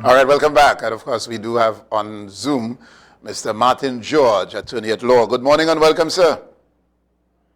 All right, welcome back. And of course, we do have on Zoom Mr. Martin George, attorney at law. Good morning and welcome, sir.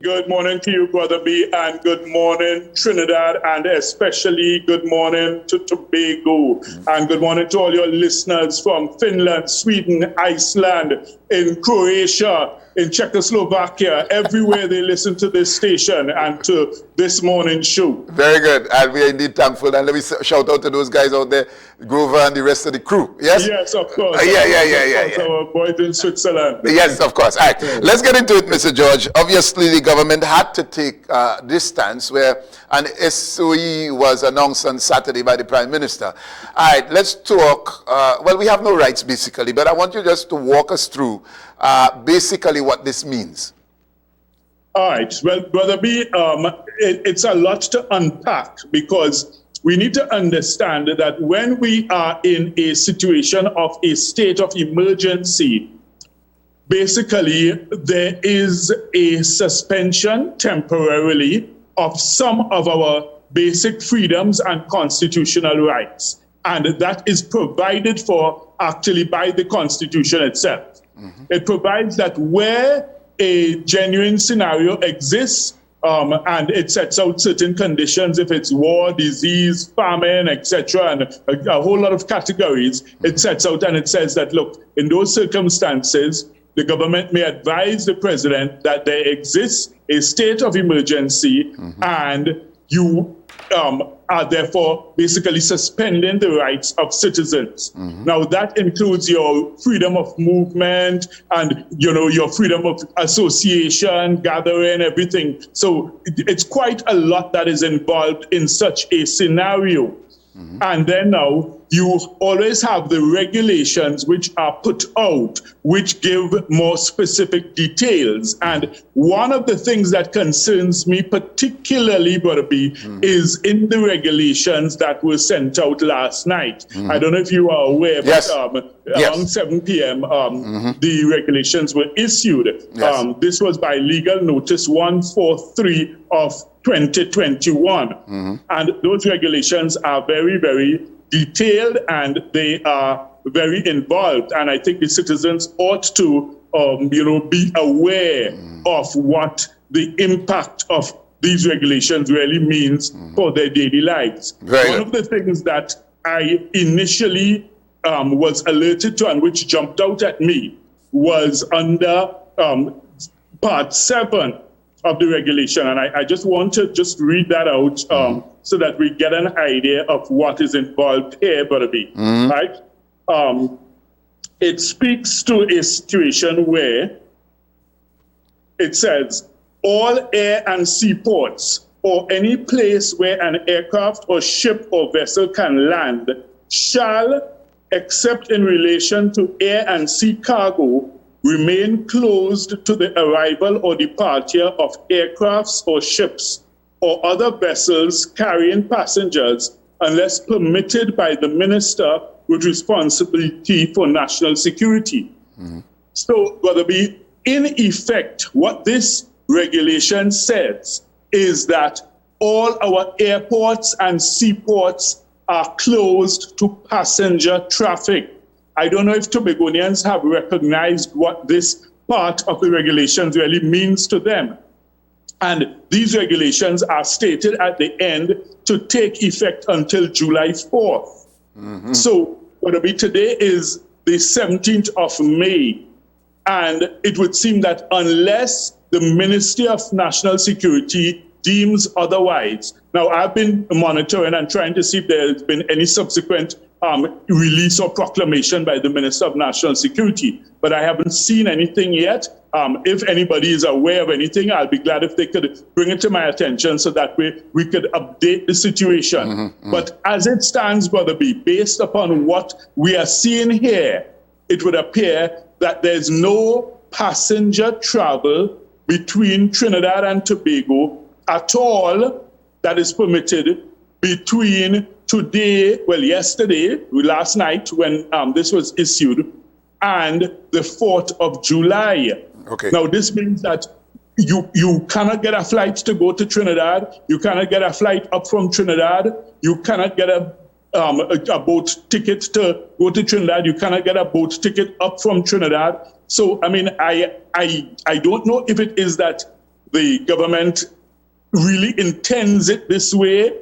Good morning to you, Brother B, and good morning, Trinidad, and especially good morning to Tobago. And good morning to all your listeners from Finland, Sweden, Iceland, in Croatia, in Czechoslovakia, everywhere they listen to this station and to this morning's show. Very good. And we are indeed thankful. And let me shout out to those guys out there, Grover and the rest of the crew. Yes? Yes, of course. Yeah. Our boys in Switzerland. Yes, of course. All right. Let's get into it, Mr. George. Obviously, the government had to take this stance where an SOE was announced on Saturday by the Prime Minister. All right, let's talk. Well, we have no rights, basically, but I want you just to walk us through basically what this means. All right. Well, Brother B, it's a lot to unpack because we need to understand that when we are in a situation of a state of emergency, basically there is a suspension temporarily of some of our basic freedoms and constitutional rights. And that is provided for actually by the Constitution itself. It provides that where a genuine scenario exists, and it sets out certain conditions, if it's war, disease, famine, etc., and a whole lot of categories, it sets out and it says that, look, in those circumstances, the government may advise the president that there exists a state of emergency and you are therefore basically suspending the rights of citizens. Now that includes your freedom of movement and your freedom of association, gathering, everything. So it's quite a lot that is involved in such a scenario. And then now you always have the regulations which are put out, which give more specific details. And one of the things that concerns me particularly, Brother B, is in the regulations that were sent out last night. I don't know if you are aware, but around 7 p.m., the regulations were issued. This was by legal notice 143 of 2021. And those regulations are very, very detailed and they are very involved. And I think the citizens ought to, be aware of what the impact of these regulations really means for their daily lives. One of the things that I initially was alerted to and which jumped out at me was under Part 7 of the regulation. And I just want to just read that out so that we get an idea of what is involved here, Brother B. Right? It speaks to a situation where it says, all air and seaports or any place where an aircraft or ship or vessel can land shall, except in relation to air and sea cargo, remain closed to the arrival or departure of aircrafts or ships or other vessels carrying passengers unless permitted by the minister with responsibility for national security. So, Brother B, in effect, what this regulation says is that all our airports and seaports are closed to passenger traffic. I don't know if Tobagonians have recognized what this part of the regulations really means to them. And these regulations are stated at the end to take effect until July 4th. So today is the 17th of May. And it would seem that unless the Ministry of National Security deems otherwise, now I've been monitoring and trying to see if there's been any subsequent release or proclamation by the Minister of National Security, but I haven't seen anything yet. If anybody is aware of anything, I'll be glad if they could bring it to my attention so that we could update the situation. But as it stands, Brother B, based upon what we are seeing here, it would appear that there's no passenger travel between Trinidad and Tobago at all that is permitted between yesterday, last night when this was issued, and the 4th of July. Now, this means that you cannot get a flight to go to Trinidad. You cannot get a flight up from Trinidad. You cannot get a a boat ticket to go to Trinidad. You cannot get a boat ticket up from Trinidad. So, I mean, I don't know if it is that the government really intends it this way,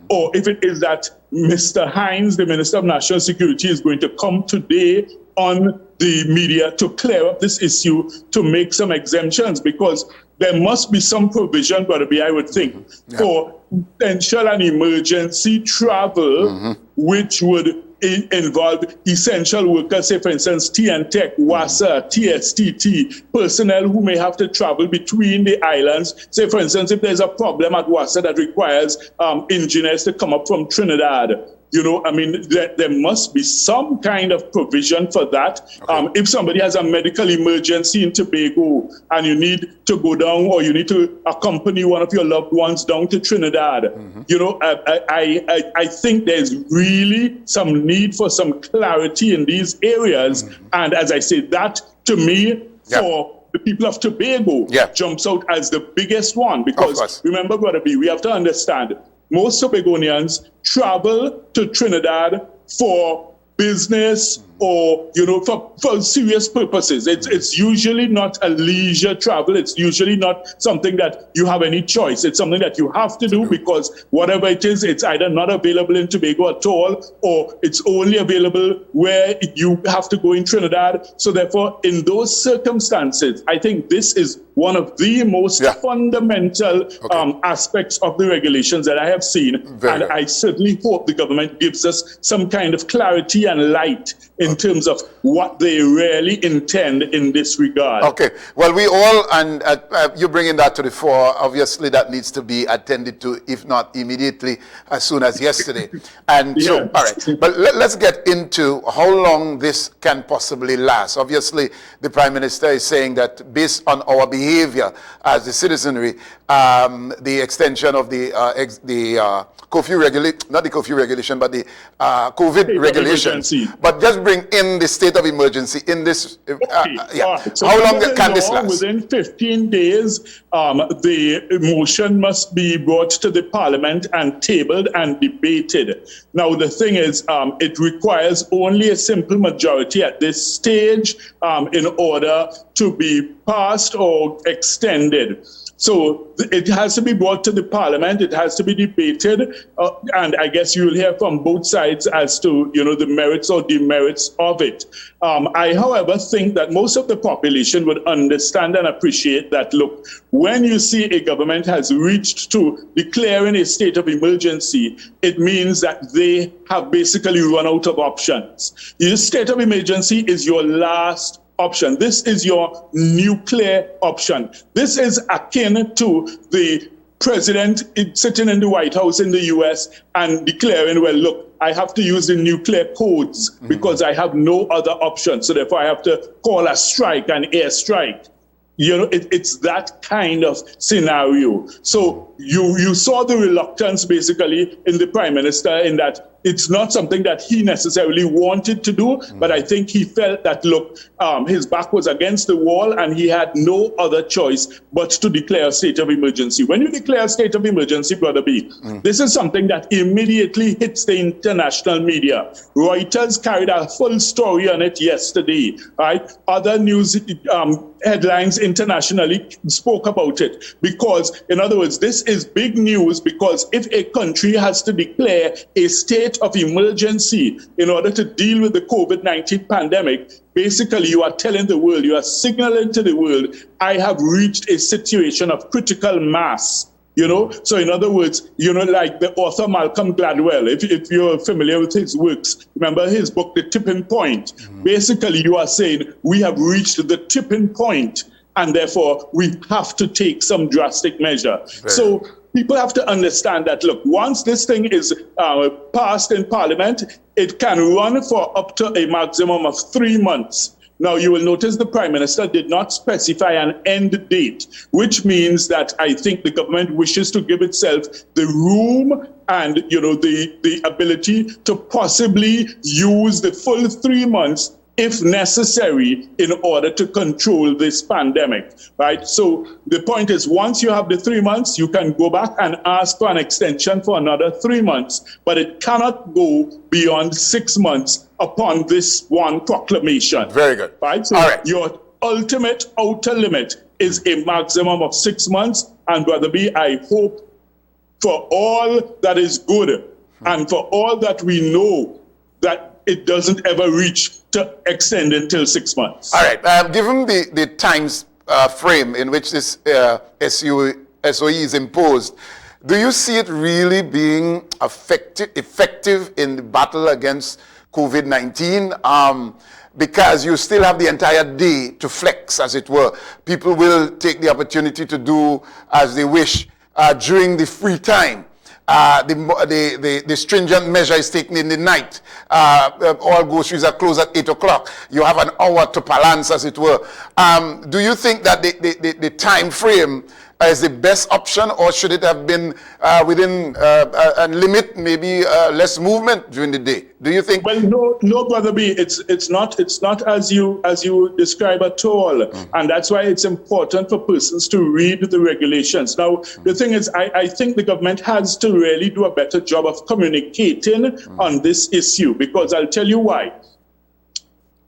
or if it is that Mr. Hines, the Minister of National Security, is going to come today on the media to clear up this issue, to make some exemptions, because there must be some provision, Brother B, I would think, for potential and emergency travel, which would involve essential workers, say, for instance, TNTech, WASA, TSTT, personnel who may have to travel between the islands. Say, for instance, if there's a problem at WASA that requires engineers to come up from Trinidad, you know, I mean, there must be some kind of provision for that. Okay. If somebody has a medical emergency in Tobago and you need to go down, or you need to accompany one of your loved ones down to Trinidad, you know, I think there's really some need for some clarity in these areas. And as I say, that to me, for the people of Tobago, jumps out as the biggest one. Because remember, Brother B, we have to understand, most Tobagonians travel to Trinidad for business or, you know, for serious purposes. It's usually not a leisure travel. It's usually not something that you have any choice. It's something that you have to do because whatever it is, it's either not available in Tobago at all, or it's only available where you have to go in Trinidad. So therefore, in those circumstances, I think this is one of the most fundamental aspects of the regulations that I have seen. And I certainly hope the government gives us some kind of clarity and light in terms of what they really intend in this regard. Okay. Well, we all, and you bringing that to the fore, obviously that needs to be attended to, if not immediately, as soon as yesterday. And so, all right. But let's get into how long this can possibly last. Obviously, the Prime Minister is saying that based on our behavior as the citizenry, the extension of the curfew regulation, not the curfew regulation, but the COVID regulations. But just bring in the state of emergency in this. So how long can this last? Within 15 days, the motion must be brought to the Parliament and tabled and debated. Now, the thing is, it requires only a simple majority at this stage in order to be passed or extended. So it has to be brought to the Parliament, it has to be debated, and I guess you'll hear from both sides as to, you know, the merits or demerits of it. I, however, think that most of the population would understand and appreciate that, look, when you see a government has reached to declaring a state of emergency, it means that they have basically run out of options. The state of emergency is your last option. This is your nuclear option. This is akin to the president sitting in the White House in the US and declaring, well, look, I have to use the nuclear codes because I have no other option. So therefore I have to call a strike, an airstrike. You know, it's that kind of scenario. So you saw the reluctance basically in the Prime Minister in that it's not something that he necessarily wanted to do, but I think he felt that, look, his back was against the wall and he had no other choice but to declare a state of emergency. When you declare a state of emergency, Brother B, this is something that immediately hits the international media. Reuters carried a full story on it yesterday, right? Other news headlines internationally spoke about it because, in other words, this is big news because if a country has to declare a state of emergency in order to deal with the COVID-19 pandemic, basically you are telling the world, you are signaling to the world, I have reached a situation of critical mass. You know, so in other words, you know, like the author Malcolm Gladwell, if you're familiar with his works, remember his book, The Tipping Point. Basically, you are saying we have reached the tipping point and therefore we have to take some drastic measure. So people have to understand that, look, once this thing is passed in Parliament, it can run for up to a maximum of 3 months. Now, you will notice the Prime Minister did not specify an end date, which means that I think the government wishes to give itself the room and, you know, the ability to possibly use the full 3 months if necessary, in order to control this pandemic, right? So the point is, once you have the 3 months, you can go back and ask for an extension for another 3 months, but it cannot go beyond 6 months upon this one proclamation. Very good. Right? So all right. Your ultimate outer limit is a maximum of 6 months, and Brother B, I hope for all that is good and for all that we know that it doesn't ever reach to extend until 6 months. All right. Given the times frame in which this SOE is imposed, do you see it really being effective in the battle against COVID-19? Because you still have the entire day to flex, as it were. People will take the opportunity to do as they wish during the free time. The stringent measure is taken in the night. All groceries are closed at 8 o'clock. You have an hour to balance, as it were. Do you think that the time frame is the best option, or should it have been within a limit, maybe less movement during the day? Do you think? Well, no, Brother B. It's not as you describe at all, and that's why it's important for persons to read the regulations. Now, the thing is, I think the government has to really do a better job of communicating on this issue, because I'll tell you why.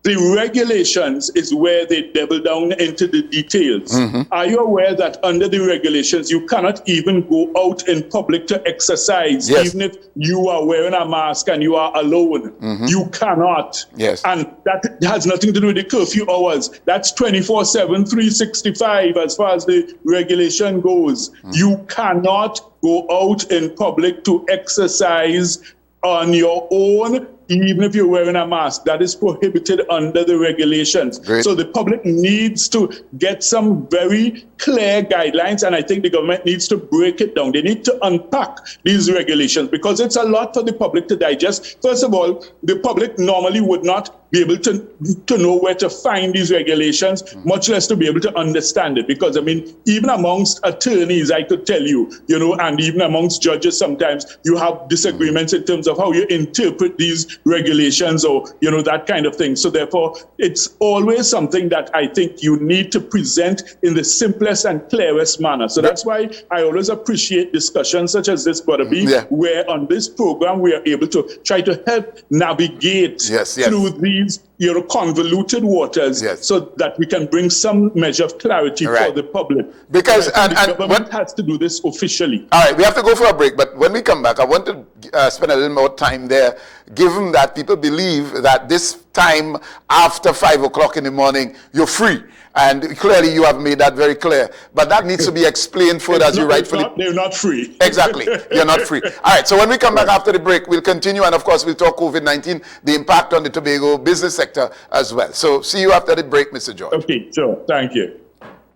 The regulations is where they devil down into the details. Are you aware that under the regulations, you cannot even go out in public to exercise, yes. even if you are wearing a mask and you are alone? You cannot. Yes. And that has nothing to do with the curfew hours. That's 24/7, 365 as far as the regulation goes. You cannot go out in public to exercise on your own, even if you're wearing a mask. That is prohibited under the regulations. Great. So the public needs to get some very clear guidelines, and I think the government needs to break it down. They need to unpack these regulations, because it's a lot for the public to digest. First of all, the public normally would not be able to know where to find these regulations, much less to be able to understand it. Because, I mean, even amongst attorneys, I could tell you, and even amongst judges, sometimes you have disagreements in terms of how you interpret these regulations, or, that kind of thing. So therefore, it's always something that I think you need to present in the simplest and clearest manner. So that's why I always appreciate discussions such as this, Brother B, where on this program we are able to try to help navigate through these convoluted waters, so that we can bring some measure of clarity for the public. Because the government has to do this officially. All right, we have to go for a break, but when we come back, I want to spend a little more time there, given that people believe that this time after 5 o'clock in the morning, you're free. And clearly you have made that very clear. But that needs to be explained further, as you rightfully... They're not free. Exactly. You're not free. All right, so when we come back after the break, we'll continue. And of course, we'll talk COVID-19, the impact on the Tobago business sector as well. So see you after the break, Mr. George. Okay, sure. Thank you.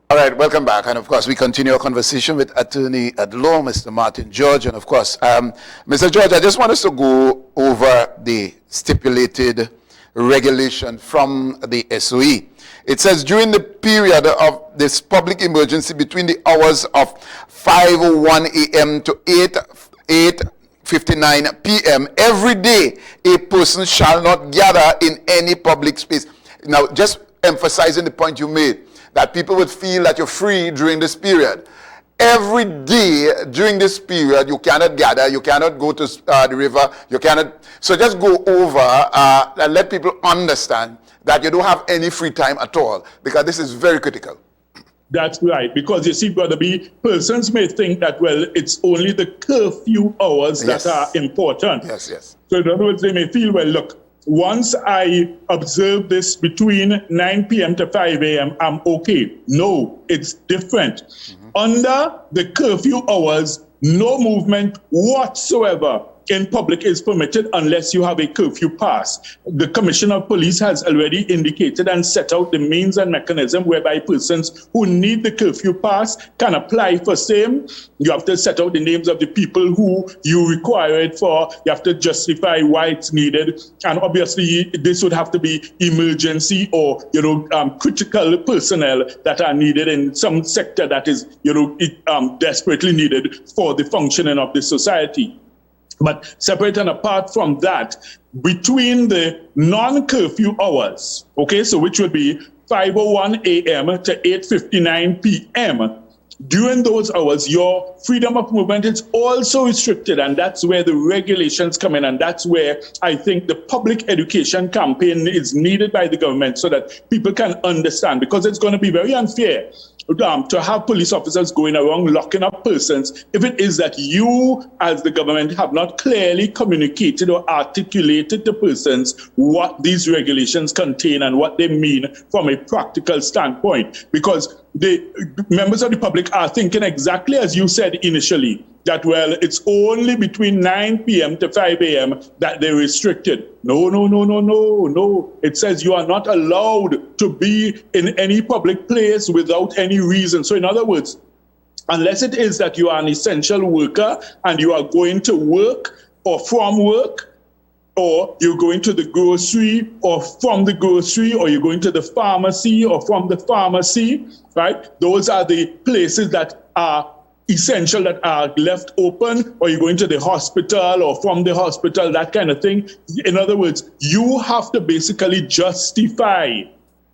All right, welcome back. And of course, we continue our conversation with attorney at law, Mr. Martin George. And of course, Mr. George, I just want us to go over the stipulated regulation from the SOE. It says during the period of this public emergency between the hours of 5:01 a.m. to 8:59 p.m. every day, a person shall not gather in any public space. Now, just emphasizing the point you made, that people would feel that you're free during this period. Every day during this period, you cannot gather, you cannot go to the river, you cannot. So just go over and let people understand that you don't have any free time at all, because this is very critical. That's right, because you see, Brother B, persons may think that, well, it's only the curfew hours that are important. Yes. So in other words, they may feel, well, look, once I observe this between 9 p.m. to 5 a.m., I'm okay. No, it's different. Under the curfew hours, no movement whatsoever in public is permitted unless you have a curfew pass. The Commissioner of Police has already indicated and set out the means and mechanism whereby persons who need the curfew pass can apply for same. You have to set out the names of the people who you require it for. You have to justify why it's needed. And obviously, this would have to be emergency or, critical personnel that are needed in some sector that is, desperately needed for the functioning of the society. But separate and apart from that, between the non-curfew hours, okay, so which would be 5:01 a.m. to 8:59 p.m., during those hours, your freedom of movement is also restricted, and that's where the regulations come in, and that's where I think the public education campaign is needed by the government so that people can understand, because it's going to be very unfair to have police officers going around locking up persons if it is that you, as the government, have not clearly communicated or articulated to persons what these regulations contain and what they mean from a practical standpoint. Because the members of the public are thinking exactly as you said initially, that, well, it's only between 9 p.m. to 5 a.m. that they're restricted. No. It says you are not allowed to be in any public place without any reason. So in other words, unless it is that you are an essential worker and you are going to work or from work, or you're going to the grocery or from the grocery, or you're going to the pharmacy or from the pharmacy, right? Those are the places that are essential, that are left open, or you're going to the hospital or from the hospital, that kind of thing. In other words, you have to basically justify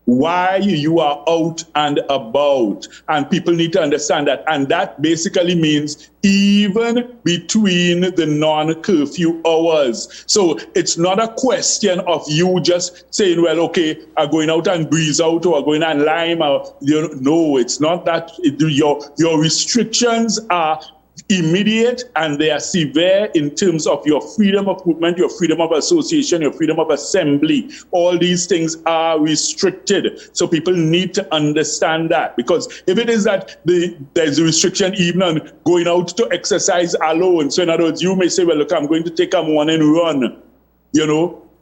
why you are out and about, and people need to understand that. And that basically means even between the non-curfew hours. So it's not a question of you just saying, well, okay, I'm going out and breeze out, or I'm going and lime, or, no, it's not that. Your restrictions are immediate and they are severe in terms of your freedom of movement, your freedom of association, your freedom of assembly. All these things are restricted. So people need to understand that, because if it is that there's a restriction even on going out to exercise alone. So in other words, you may say, well, look, I'm going to take a morning run,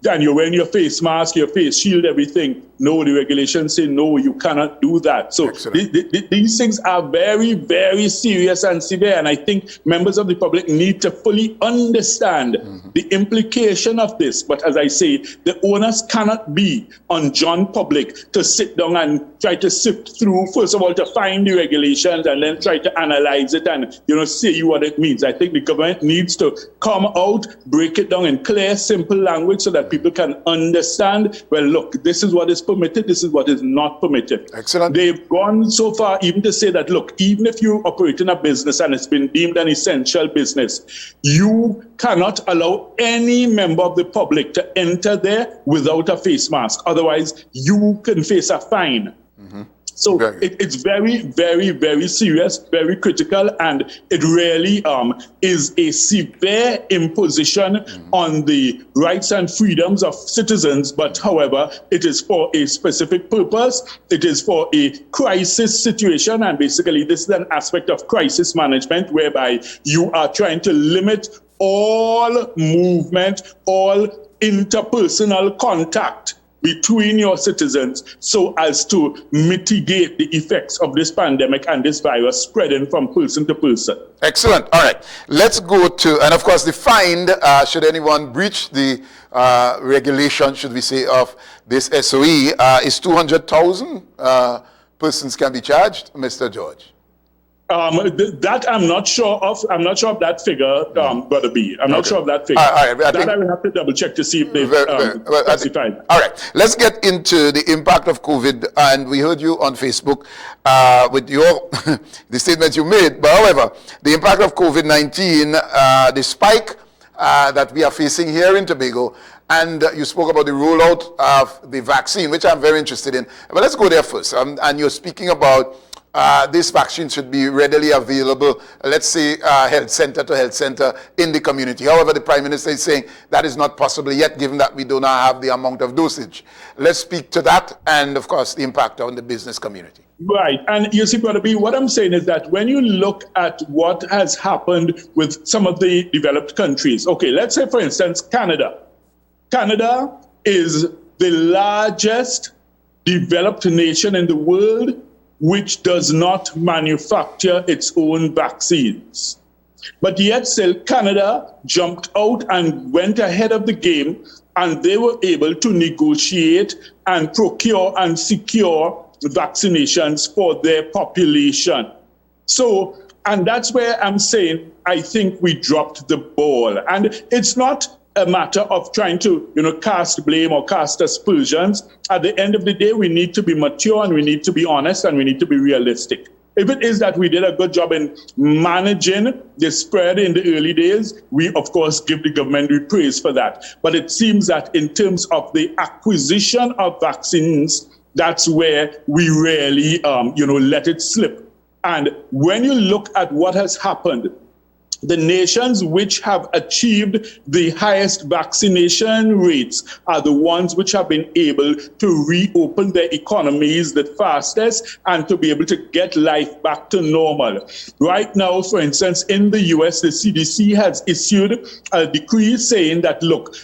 and you're wearing your face mask, your face shield, everything. No, the regulations say, no, you cannot do that. So these things are very, very serious and severe. And I think members of the public need to fully understand the implication of this. But as I say, the onus cannot be on John public to sit down and try to sift through, first of all, to find the regulations and then try to analyze it and, say what it means. I think the government needs to come out, break it down in clear, simple language so that people can understand, well, look, this is what is permitted, this is what is not permitted. Excellent. They've gone so far even to say that, look, even if you operate in a business and it's been deemed an essential business, you cannot allow any member of the public to enter there without a face mask. Otherwise, you can face a fine. So it's very, very, very serious, very critical, and it really is a severe imposition on the rights and freedoms of citizens. But however, it is for a specific purpose. It is for a crisis situation, and basically this is an aspect of crisis management whereby you are trying to limit all movement, all interpersonal contact between your citizens so as to mitigate the effects of this pandemic and this virus spreading from person to person. Excellent. All right. Let's go to, and of course, the fine, should anyone breach the regulation, should we say, of this SOE, is 200,000 persons can be charged, Mr. George. That I'm not sure of. I'm not sure of that figure, Brother B. I'm not sure of that figure. I will have to double check to see if they've specified. All right. Let's get into the impact of COVID. And we heard you on Facebook with your the statement you made. But however, the impact of COVID-19, the spike that we are facing here in Tobago, and you spoke about the rollout of the vaccine, which I'm very interested in. But let's go there first. And you're speaking about this vaccine should be readily available, let's say health center to health center in the community. However, the Prime Minister is saying that is not possible yet, given that we do not have the amount of dosage. Let's speak to that and, of course, the impact on the business community. Right. And you see, Brother B, what I'm saying is that when you look at what has happened with some of the developed countries, okay, let's say, for instance, Canada. Canada is the largest developed nation in the world which does not manufacture its own vaccines. But yet still, Canada jumped out and went ahead of the game, and they were able to negotiate and procure and secure vaccinations for their population. So And that's where I'm saying I think we dropped the ball. And it's not a matter of trying to, cast blame or cast aspersions. At the end of the day, we need to be mature and we need to be honest and we need to be realistic. If it is that we did a good job in managing the spread in the early days, we, of course, give the government praise for that. But it seems that in terms of the acquisition of vaccines, that's where we really, let it slip. And when you look at what has happened, the nations which have achieved the highest vaccination rates are the ones which have been able to reopen their economies the fastest and to be able to get life back to normal. Right now, for instance, in the US, the CDC has issued a decree saying that, look,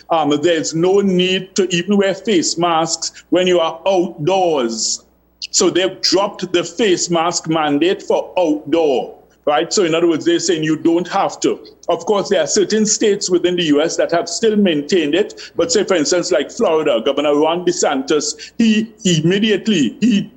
there's no need to even wear face masks when you are outdoors. So they've dropped the face mask mandate for outdoor. Right? So in other words, they're saying you don't have to. Of course, there are certain states within the U.S. that have still maintained it. But say, for instance, like Florida, Governor Ron DeSantis, he immediately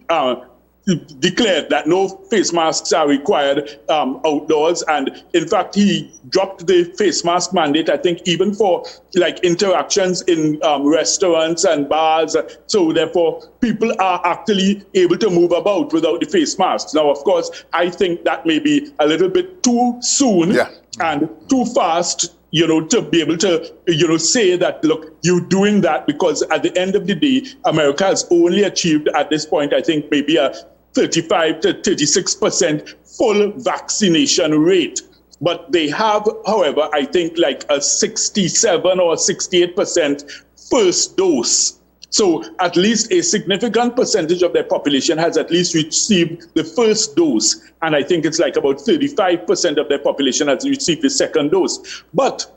declared that no face masks are required outdoors. And in fact, he dropped the face mask mandate, I think, even for like interactions in restaurants and bars. So therefore, people are actually able to move about without the face masks. Now, of course, I think that may be a little bit too soon and too fast, to be able to, say that, look, you're doing that because at the end of the day, America has only achieved at this point, I think, maybe a 35 to 36% full vaccination rate. But they have, however, I think like a 67 or 68% first dose. So at least a significant percentage of their population has at least received the first dose. And I think it's like about 35% of their population has received the second dose. But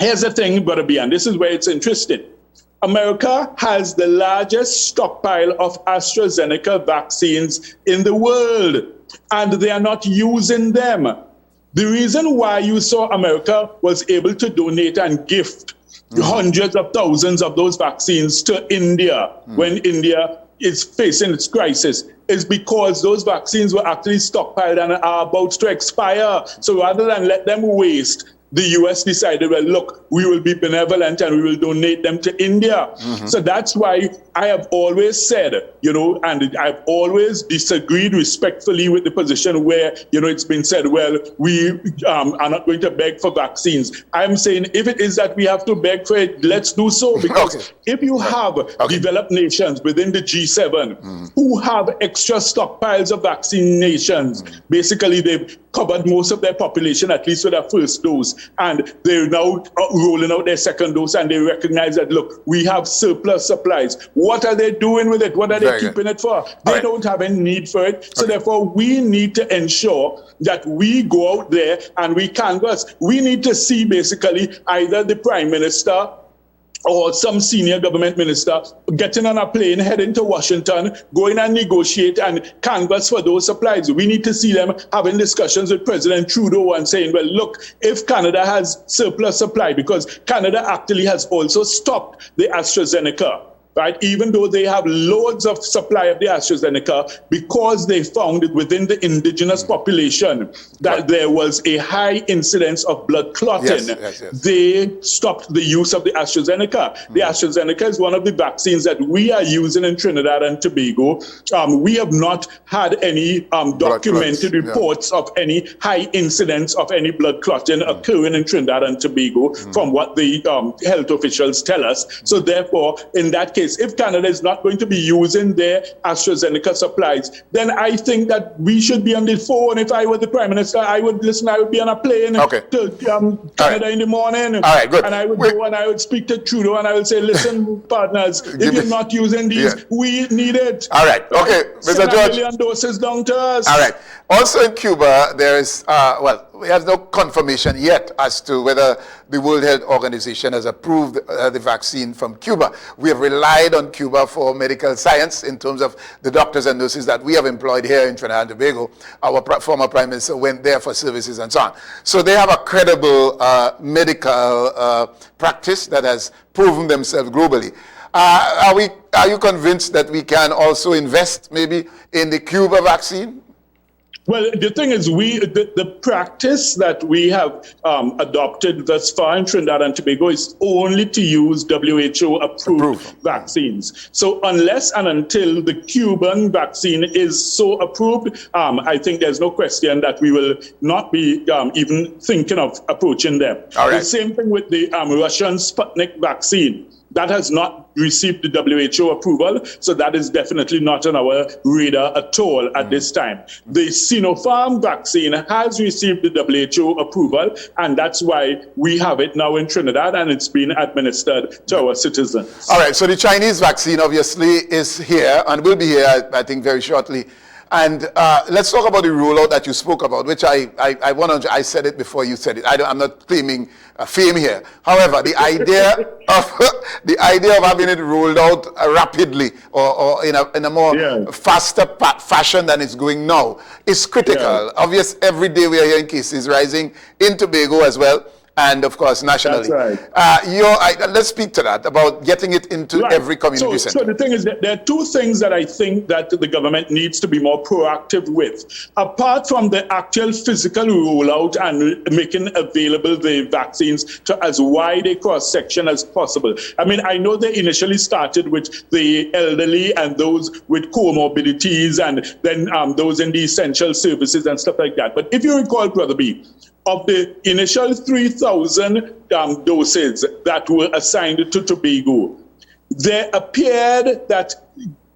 here's the thing, Brother B, and this is where it's interesting. America has the largest stockpile of AstraZeneca vaccines in the world, and they are not using them. The reason why you saw America was able to donate and gift hundreds of thousands of those vaccines to India when India is facing its crisis is because those vaccines were actually stockpiled and are about to expire. So rather than let them waste, the US decided, well, look, we will be benevolent and we will donate them to India. So that's why I have always said, and I've always disagreed respectfully with the position where, it's been said, well, we are not going to beg for vaccines. I'm saying if it is that we have to beg for it, let's do so. Because if you have developed nations within the G7 who have extra stockpiles of vaccinations, basically they've covered most of their population, at least with their first dose, and they're now rolling out their second dose, and they recognize that, look, we have surplus supplies. What are they doing with it? What are they keeping it for? They don't have any need for it. So therefore, we need to ensure that we go out there and we canvass. We need to see basically either the Prime Minister or some senior government minister getting on a plane, heading to Washington, going and negotiate and canvass for those supplies. We need to see them having discussions with President Trudeau and saying, well, look, if Canada has surplus supply, because Canada actually has also stopped the AstraZeneca, right? Even though they have loads of supply of the AstraZeneca, because they found it within the indigenous population that there was a high incidence of blood clotting. They stopped the use of the AstraZeneca. The AstraZeneca is one of the vaccines that we are using in Trinidad and Tobago. We have not had any documented reports of any high incidence of any blood clotting occurring in Trinidad and Tobago from what the health officials tell us. So therefore, in that case, if Canada is not going to be using their AstraZeneca supplies, then I think that we should be on the phone. If I were the Prime Minister, I would be on a plane to Canada in the morning. And I would go and I would speak to Trudeau and I would say, listen, partners, if you're not using these, we need it. All right. Okay, Mr. George. 1 million doses down to us. All right. Also in Cuba, there is, we have no confirmation yet as to whether the World Health Organization has approved the vaccine from Cuba. We have relied on Cuba for medical science in terms of the doctors and nurses that we have employed here in Trinidad and Tobago. Our former Prime Minister went there for services and so on. So they have a credible medical practice that has proven themselves globally. Are you convinced that we can also invest maybe in the Cuba vaccine? Well, the thing is, the practice that we have adopted thus far in Trinidad and Tobago is only to use WHO-approved vaccines. So unless and until the Cuban vaccine is so approved, I think there's no question that we will not be even thinking of approaching them. All right. The same thing with the Russian Sputnik vaccine. That has not received the WHO approval, so that is definitely not on our radar at all at this time. The Sinopharm vaccine has received the WHO approval, and that's why we have it now in Trinidad, and it's been administered to our citizens. All right, so the Chinese vaccine obviously is here and will be here, I think, very shortly. And let's talk about the rollout that you spoke about, which I said it before you said it. I'm not claiming fame here. However, the idea of having it rolled out rapidly or in a more faster fashion than it's going now is critical. Obviously, every day we are hearing cases rising in Tobago as well, and of course nationally. That's right. Let's speak to that, about getting it into every community center. So the thing is that there are two things that I think that the government needs to be more proactive with. Apart from the actual physical rollout and making available the vaccines to as wide a cross-section as possible. I mean, I know they initially started with the elderly and those with comorbidities and then those in the essential services and stuff like that. But if you recall, Brother B, of the initial 3,000 doses that were assigned to Tobago, there appeared that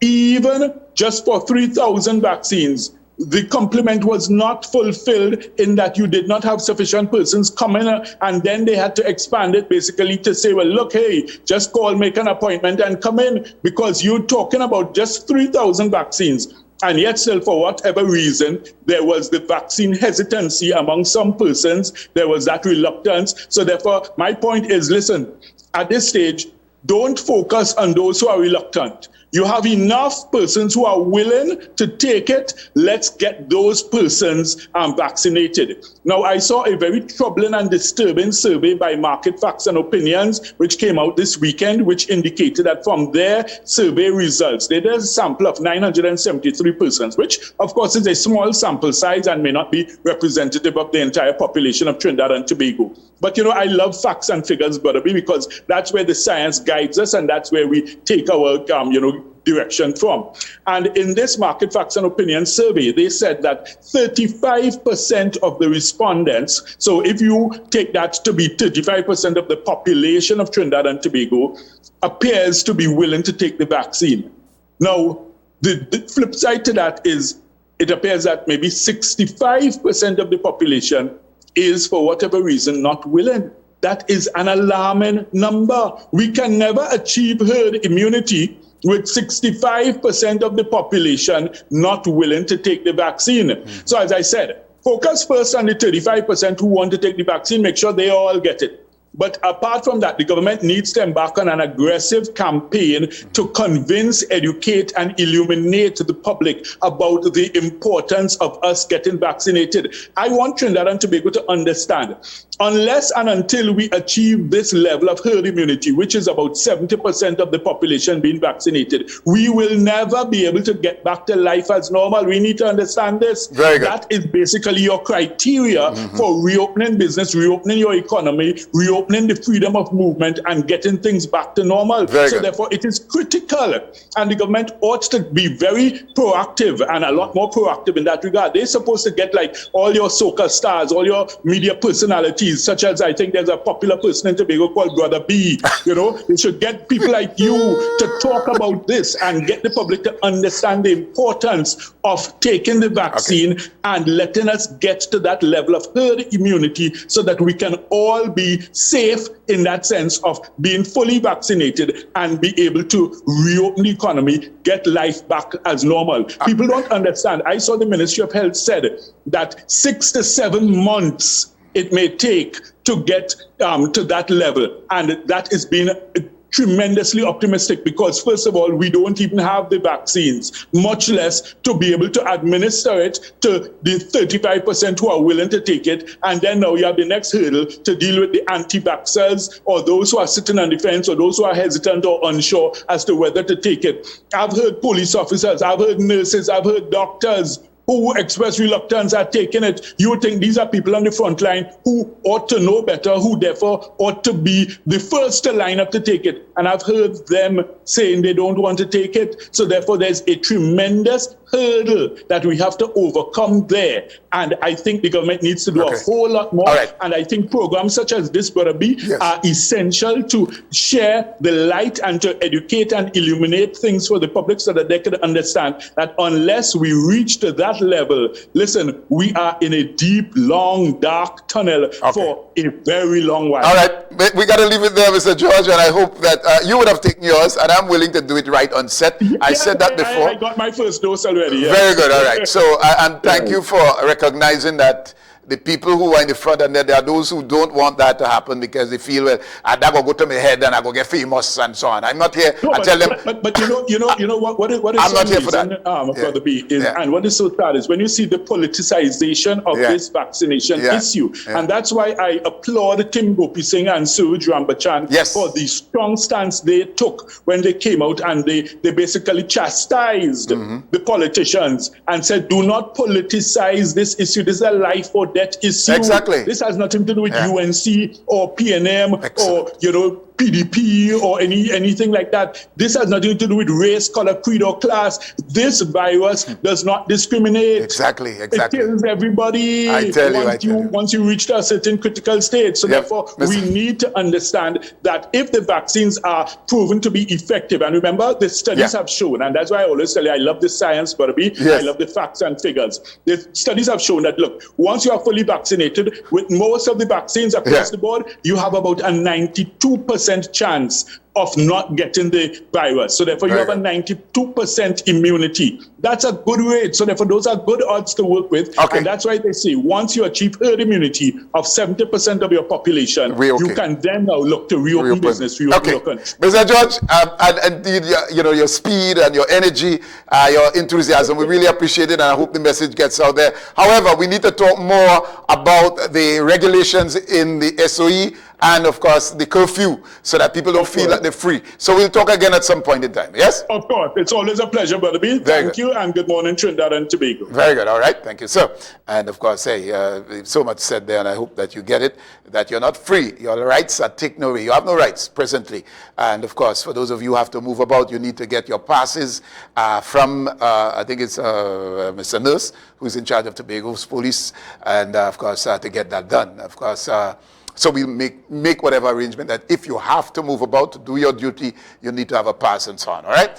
even just for 3,000 vaccines, the complement was not fulfilled in that you did not have sufficient persons coming, and then they had to expand it basically to say, well, look, hey, just call, make an appointment and come in, because you're talking about just 3,000 vaccines. And yet still, for whatever reason, there was the vaccine hesitancy among some persons. There was that reluctance. So therefore, my point is, listen, at this stage, don't focus on those who are reluctant. You have enough persons who are willing to take it. Let's get those persons vaccinated. Now, I saw a very troubling and disturbing survey by Market Facts and Opinions, which came out this weekend, which indicated that from their survey results, they did a sample of 973 persons, which, of course, is a small sample size and may not be representative of the entire population of Trinidad and Tobago. But, you know, I love facts and figures, Brother B, because that's where the science guides us and that's where we take our, direction from. And in this Market Facts and Opinions survey, they said that 35% of the respondents, so if you take that to be 35% of the population of Trinidad and Tobago, appears to be willing to take the vaccine. Now, the flip side to that is it appears that maybe 65% of the population is, for whatever reason, not willing. That is an alarming number. We can never achieve herd immunity with 65% of the population not willing to take the vaccine. So as I said, focus first on the 35% who want to take the vaccine, make sure they all get it. But apart from that, the government needs to embark on an aggressive campaign to convince, educate, and illuminate the public about the importance of us getting vaccinated. I want Trinidad and Tobago to understand, unless and until we achieve this level of herd immunity, which is about 70% of the population being vaccinated, we will never be able to get back to life as normal. We need to understand this. Very good. That is basically your criteria for reopening business, reopening your economy, reopening the freedom of movement and getting things back to normal. So therefore, it is critical. And the government ought to be very proactive and a lot more proactive in that regard. They're supposed to get like all your soccer stars, all your media personalities, such as I think there's a popular person in Tobago called Brother B. You know, they should get people like you to talk about this and get the public to understand the importance of taking the vaccine and letting us get to that level of herd immunity so that we can all be safe in that sense of being fully vaccinated and be able to reopen the economy, get life back as normal. People don't understand. I saw the Ministry of Health said that 6 to 7 months it may take to get to that level. And that is being tremendously optimistic because, first of all, we don't even have the vaccines, much less to be able to administer it to the 35% who are willing to take it. And then now you have the next hurdle to deal with the AntiBack cells or those who are sitting on the fence or those who are hesitant or unsure as to whether to take it. I've heard police officers, I've heard nurses, I've heard doctors who express reluctance at taking it. You would think these are people on the front line who ought to know better, who therefore ought to be the first to line up to take it. And I've heard them saying they don't want to take it. So therefore, there's a tremendous hurdle that we have to overcome there. And I think the government needs to do a whole lot more. Right. And I think programs such as this, Brother B, are essential to share the light and to educate and illuminate things for the public so that they can understand that unless we reach to that level, listen, we are in a deep, long, dark tunnel for a very long while. All right, we got to leave it there, Mr. George, and I hope that you would have taken yours, and I'm willing to do it right on set. I said that before. I got my first dose already. Yeah. Very good, all right. So, and thank you for recognizing that the people who are in the front, and there are those who don't want that to happen because they feel, well, that will go to my head and I go get famous and so on. I'm not here. I tell them. But you know what is I'm not here for that. Brother B, is, and what is so sad is when you see the politicization of this vaccination issue, and that's why I applaud Tim Gopi Singh and Suraj Rambachan for the strong stance they took when they came out and they basically chastised the politicians and said, do not politicize this issue. This is a life or death issue. Exactly. This has nothing to do with UNC or PNM or PDP or anything like that. This has nothing to do with race, color, creed, or class. This virus does not discriminate. Exactly. It kills everybody. I tell you. Once you reach a certain critical state. So therefore, we need to understand that if the vaccines are proven to be effective, and remember, the studies have shown, and that's why I always tell you, I love the science, Brother B. I love the facts and figures. The studies have shown that, look, once you are fully vaccinated, with most of the vaccines across the board, you have about a 92% chance of not getting the virus. So therefore, you have a 92% immunity. That's a good rate. So therefore, those are good odds to work with. And that's why they say once you achieve herd immunity of 70% of your population, you can then now look to reopen business, reopen your country. Mr. George, and indeed, your speed and your energy, your enthusiasm, we really appreciate it, and I hope the message gets out there. However, we need to talk more about the regulations in the SOE and, of course, the curfew, so that people don't feel that they're free. So we'll talk again at some point in time, yes? Of course. It's always a pleasure, Brother B. Thank you, and good morning, Trinidad and Tobago. Very good. All right. Thank you, sir. And, of course, so much said there, and I hope that you get it, that you're not free. Your rights are taken away. You have no rights presently. And, of course, for those of you who have to move about, you need to get your passes from, I think it's Mr. Nurse, who's in charge of Tobago's police, and, of course, to get that done. Of course, so we'll make whatever arrangement that if you have to move about to do your duty, you need to have a pass and so on, all right?